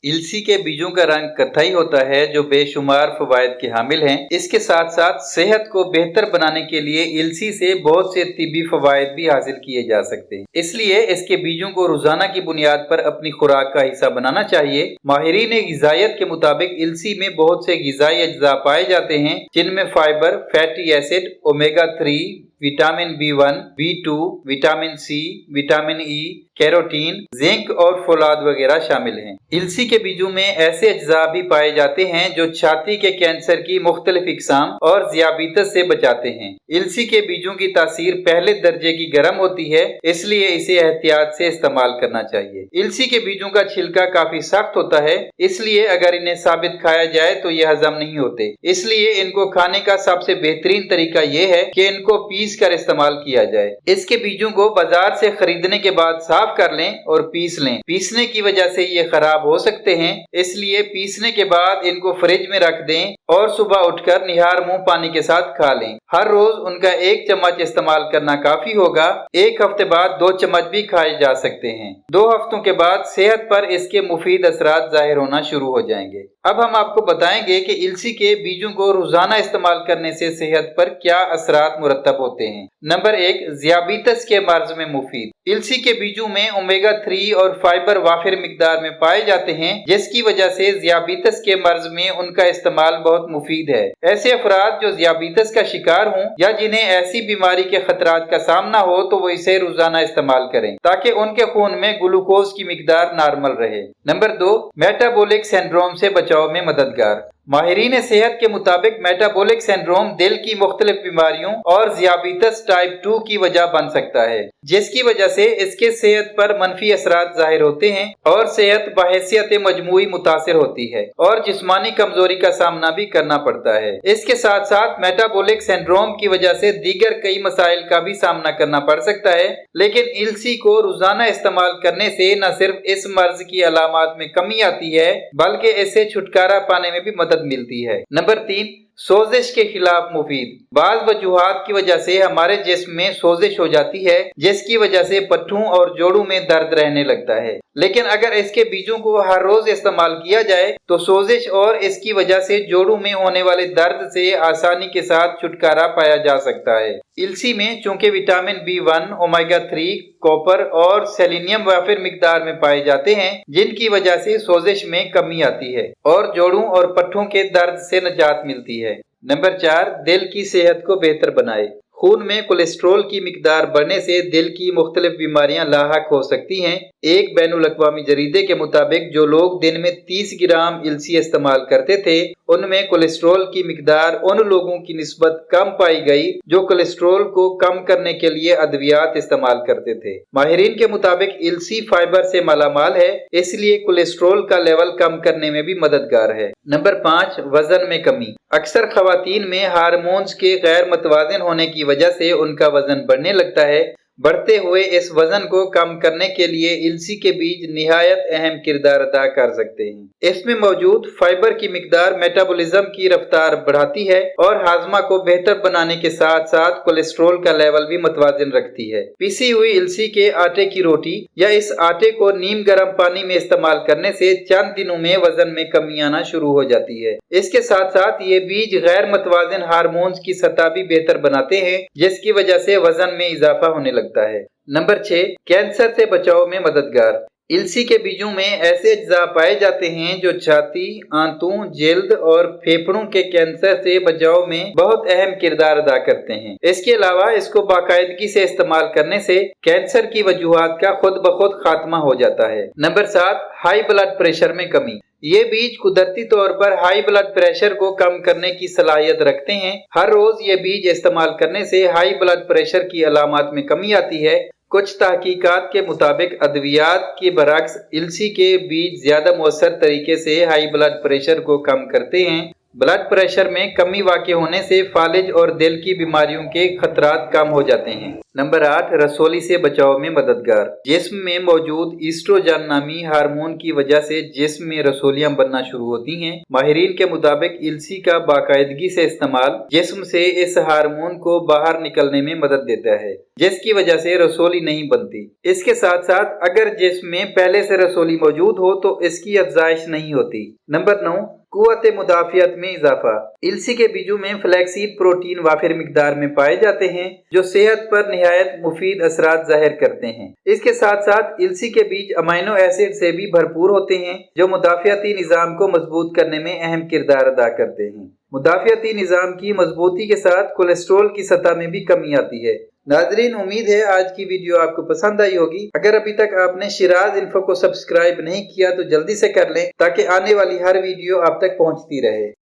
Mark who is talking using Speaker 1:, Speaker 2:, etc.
Speaker 1: इलसी के बीजों का रंग कत्थई होता है जो बेशुमार फवायद के हामिल हैं। इसके साथ साथ सेहत को बेहतर बनाने के लिए इलसी से बहुत से तिब्बी फवायद भी हासिल किए जा सकते हैं। इसलिए इसके बीजों को रोजाना की बुनियाद पर अपनी खुराक का हिस्सा बनाना चाहिए। माहिरीन गिज़ायत के मुताबिक इलसी में बहुत से गिज़ाई अज्जा पाए जाते हैं जिनमें fibre, fatty acid, omega 3, vitamin B1, B2, vitamin C, vitamin E, carotene, zinc और फौलाद वगैरह शामिल हैं। इलसी के बीजों में ऐसे अज्जा भी पाए जाते हैं जो छाती के कैंसर की मुख्तलिफ इकसाम और ज़ियाबीतस से बचाते हैं। इलसी के बीजों की तासीर पहले दर्जे की गर्म होती है, इसलिए इसे एहतियात से इस्तेमाल करना चाहिए। इलसी के बीजों का छिलका काफी सख्त होता है, इसलिए अगर इन्हें साबित खाया जाए तो ये हजम नहीं होते। इसलिए इनको खाने का सबसे बेहतरीन तरीका ये है कि इनको पीस कर इस्तेमाल किया जाए। इसके बीजों को बाजार से खरीदने के बाद साफ कर लें और पीस लें। पीसने की वजह से ये खराब हो सकते हैं, इसलिए पीसने के बाद इनको फ्रिज में रख दें और सुबह उठकर निहार मुंह पानी के साथ खा लें। हर रोज उनका 1 चम्मच इस्तेमाल करना काफी होगा। 1 हफ्ते बाद 2 चम्मच भी खाए जा सकते हैं। 2 हफ्तों के बाद सेहत पर इसके मुफीद असरात जाहिर होना शुरू हो जाएंगे। अब हम आपको बताएंगे कि इलसी के बीजों को रोजाना इस्तेमाल करने से सेहत पर क्या असरात मुरतब होते हैं। नंबर 1, ज़ियाबीतस के मर्ज में मुफीद। इलसी के बीजों में ओमेगा 3 और फाइबर वाफिर मिकदार में पाए जाते हैं, जिसकी वजह से ज़ियाबीतस के मर्ज में उनका इस्तेमाल बहुत मुफीद है। ऐसे अफराद जो ज़ियाबीतस का शिकार हों या जिन्हें ऐसी बीमारी के खतरात का सामना हो तो वो इसे रोजाना इस्तेमाल करें ताकि उनके खून में ग्लूकोज की मिकदार नॉर्मल रहे। नंबर 2, मेटाबॉलिक सिंड्रोम से बचाव में मददगार। माहिरीन सेहत के मुताबिक मेटाबॉलिक सिंड्रोम दिल की मुख्तलिफ बीमारियों और ज़ियाबीतस टाइप 2 की वजह बन सकता है, जिसकी वजह से इसके सेहत पर मनफी असरात जाहिर होते हैं और सेहत बहैसियत मजमूई मुतासिर होती है और जिस्मानी कमजोरी का सामना भी करना पड़ता है। इसके साथ साथ मेटाबॉलिक सिंड्रोम की वजह से दीगर कई मसाइल का भी सामना करना पड़ सकता है, लेकिन इलसी को रोजाना इस्तेमाल करने से न सिर्फ इस मर्ज की अलामात में कमी आती है बल्कि इससे छुटकारा पाने में भी मदद मिलती है। नंबर 3, सोजिश के खिलाफ मुफीद। बाज़ वजूहात की वजह से हमारे जिस्म में सोजिश हो जाती है, जिसकी वजह से पट्ठों और जोड़ों में दर्द रहने लगता है, लेकिन अगर इसके बीजों को हर रोज इस्तेमाल किया जाए तो सोजिश और इसकी वजह से जोड़ों में होने वाले दर्द से आसानी के साथ छुटकारा पाया जा सकता है। इलसी में चूंकि विटामिन B1, ओमेगा 3, कॉपर और सेलेनियम वाफिर मिकदार में पाए जाते हैं, जिनकी वजह से सोजिश में कमी आती है और जोड़ों और पट्ठों के दर्द से निजात मिलती है। नंबर 4, दिल की सेहत को बेहतर बनाए। खून में कोलेस्ट्रॉल की मिकदार बढ़ने से दिल की मुख्तलिफ बीमारियां लाहक हो सकती हैं। एक बैनुल अक़वामी जरीदे के मुताबिक जो लोग दिन में 30 ग्राम इलसी इस्तेमाल करते थे, उनमें कोलेस्ट्रॉल की मिकदार उन लोगों की निस्बत कम पाई गई जो कोलेस्ट्रॉल को कम करने के लिए अद्वियात इस्तेमाल करते थे। माहिरीन के मुताबिक इलसी फाइबर से मालामाल है, इसलिए कोलेस्ट्रॉल का लेवल कम करने में भी मददगार है। नंबर 5, वजन में कमी। अक्सर खवातीन में हार्मोन्स के गैर मतवाज़िन होने की वजह से उनका वजन बढ़ने लगता है। बढ़ते हुए इस वजन को कम करने के लिए इलसी के बीज निहायत अहम किरदार अदा कर सकते हैं। इसमें मौजूद फाइबर की मिकदार मेटाबॉलिज्म की रफ्तार बढ़ाती है और हाजमा को बेहतर बनाने के साथ साथ कोलेस्ट्रॉल का लेवल भी मुतवाजिन रखती है। पिसी हुई इलसी के आटे की रोटी या इस आटे को नीम गर्म पानी में इस्तेमाल करने से चंद दिनों में वजन में कमी आना शुरू हो जाती है। इसके साथ साथ ये बीज गैर मतवाजिन हार्मोन्स की सतह भी बेहतर बनाते हैं, जिसकी वजह से वजन में इजाफा होने लगता है। नंबर 6, कैंसर से बचाव में मददगार। इलसी के बीजों में ऐसे अज्जा पाए जाते हैं जो छाती, आंतों, जिल्द और फेफड़ों के कैंसर से बचाव में बहुत अहम किरदार अदा करते हैं। इसके अलावा इसको बाकायदगी से इस्तेमाल करने से कैंसर की वजूहात का खुद ब खुद खात्मा हो जाता है। नंबर 7, हाई ब्लड प्रेशर में कमी। ये बीज कुदरती तौर पर हाई ब्लड प्रेशर को कम करने की सलाहियत रखते हैं। हर रोज ये बीज इस्तेमाल करने से हाई ब्लड प्रेशर की अलामात में कमी आती है। कुछ तहकीकात के मुताबिक अद्वियात के बरक्स इलसी के बीज ज्यादा मौसर तरीके से हाई ब्लड प्रेशर को कम करते हैं। ब्लड प्रेशर में कमी वाक़ई होने से फालिज और दिल की बीमारियों के खतरात कम हो जाते हैं। नंबर 8, रसोली से बचाव में मददगार। जिस्म में मौजूद ईस्ट्रोजन नामी हार्मोन की वजह से जिस्म में रसोलियां बनना शुरू होती हैं। माहिरीन के मुताबिक इल्सी का बाकायदगी से इस्तेमाल जिस्म से इस हार्मोन को बाहर निकलने में मदद देता है, जिसकी वजह से रसोली नहीं बनती। इसके साथ साथ अगर जिस्म में पहले से रसोली मौजूद हो तो इसकी अफजाइश नहीं होती। नंबर 9, कुव्वत मुदाफियत में इजाफा। इल्सी के बीजों में फ्लैक्सीड प्रोटीन वाफिर मिकदार में पाए जाते हैं, जो सेहत पर निहायत मुफीद असरात जाहिर करते हैं। इसके साथ साथ इल्सी के बीज अमीनो एसिड से भी भरपूर होते हैं, जो मुदाफियती निज़ाम को मजबूत करने में अहम किरदार अदा करते हैं। मुदाफियती निज़ाम की मजबूती के साथ कोलेस्ट्रॉल की सतह में भी कमी आती है। नाजरीन, उम्मीद है आज की वीडियो आपको पसंद आई होगी। अगर अभी तक आपने शिराज इन्फो को सब्सक्राइब नहीं किया तो जल्दी से कर लें, ताकि आने वाली हर वीडियो आप तक पहुंचती रहे।